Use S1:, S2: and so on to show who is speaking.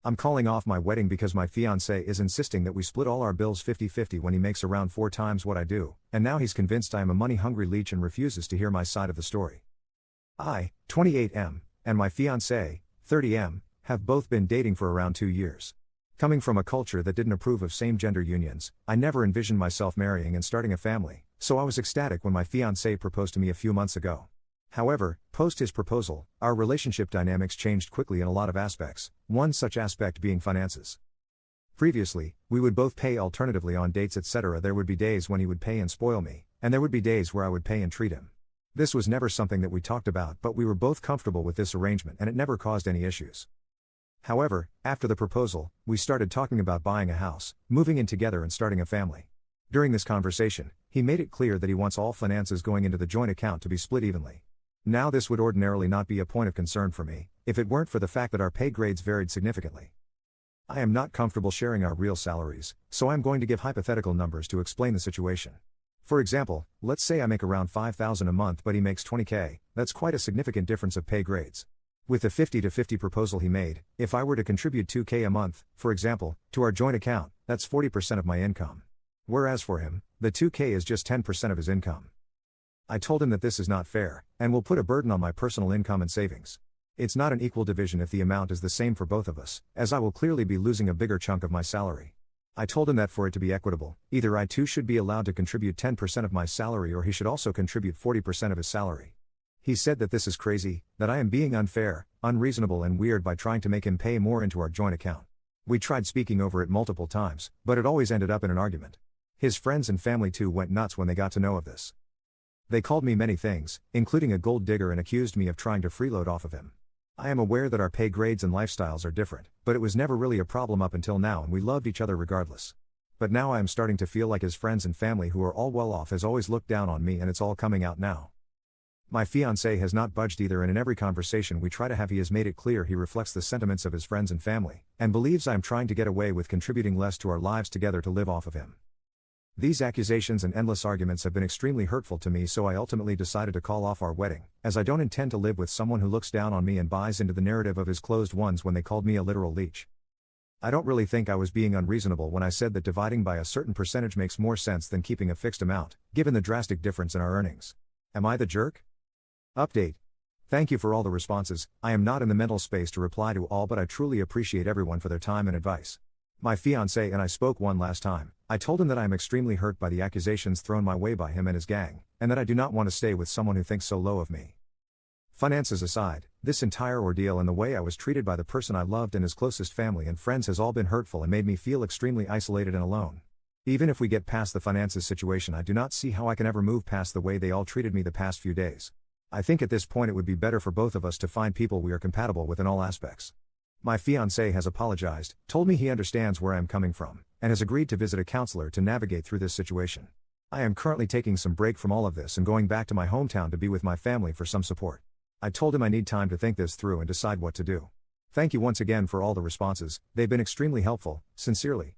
S1: I'm calling off my wedding because my fiancé is insisting that we split all our bills 50-50 when he makes around 4 times what I do, and now he's convinced I am a money-hungry leech and refuses to hear my side of the story. I, 28M, and my fiancé, 30M, have both been dating for around 2 years. Coming from a culture that didn't approve of same-gender unions, I never envisioned myself marrying and starting a family, so I was ecstatic when my fiancé proposed to me a few months ago. However, post his proposal, our relationship dynamics changed quickly in a lot of aspects, one such aspect being finances. Previously, we would both pay alternatively on dates, etc. There would be days when he would pay and spoil me, and there would be days where I would pay and treat him. This was never something that we talked about, but we were both comfortable with this arrangement and it never caused any issues. However, after the proposal, we started talking about buying a house, moving in together and starting a family. During this conversation, he made it clear that he wants all finances going into the joint account to be split evenly. Now this would ordinarily not be a point of concern for me, if it weren't for the fact that our pay grades varied significantly. I am not comfortable sharing our real salaries, so I am going to give hypothetical numbers to explain the situation. For example, let's say I make around $5,000 a month but he makes $20,000, that's quite a significant difference of pay grades. With the 50-50 proposal he made, if I were to contribute $2,000 a month, for example, to our joint account, that's 40% of my income. Whereas for him, the $2,000 is just 10% of his income. I told him that this is not fair, and will put a burden on my personal income and savings. It's not an equal division if the amount is the same for both of us, as I will clearly be losing a bigger chunk of my salary. I told him that for it to be equitable, either I too should be allowed to contribute 10% of my salary or he should also contribute 40% of his salary. He said that this is crazy, that I am being unfair, unreasonable and weird by trying to make him pay more into our joint account. We tried speaking over it multiple times, but it always ended up in an argument. His friends and family too went nuts when they got to know of this. They called me many things, including a gold digger, and accused me of trying to freeload off of him. I am aware that our pay grades and lifestyles are different, but it was never really a problem up until now and we loved each other regardless. But now I am starting to feel like his friends and family, who are all well off, has always looked down on me, and it's all coming out now. My fiancé has not budged either, and in every conversation we try to have he has made it clear he reflects the sentiments of his friends and family, and believes I am trying to get away with contributing less to our lives together to live off of him. These accusations and endless arguments have been extremely hurtful to me, so I ultimately decided to call off our wedding, as I don't intend to live with someone who looks down on me and buys into the narrative of his closed ones when they called me a literal leech. I don't really think I was being unreasonable when I said that dividing by a certain percentage makes more sense than keeping a fixed amount, given the drastic difference in our earnings. Am I the jerk? Update. Thank you for all the responses. I am not in the mental space to reply to all, but I truly appreciate everyone for their time and advice. My fiancé and I spoke one last time. I told him that I am extremely hurt by the accusations thrown my way by him and his gang, and that I do not want to stay with someone who thinks so low of me. Finances aside, this entire ordeal and the way I was treated by the person I loved and his closest family and friends has all been hurtful and made me feel extremely isolated and alone. Even if we get past the finances situation, I do not see how I can ever move past the way they all treated me the past few days. I think at this point it would be better for both of us to find people we are compatible with in all aspects. My fiancé has apologized, told me he understands where I am coming from, and has agreed to visit a counselor to navigate through this situation. I am currently taking some break from all of this and going back to my hometown to be with my family for some support. I told him I need time to think this through and decide what to do. Thank you once again for all the responses, they've been extremely helpful. Sincerely.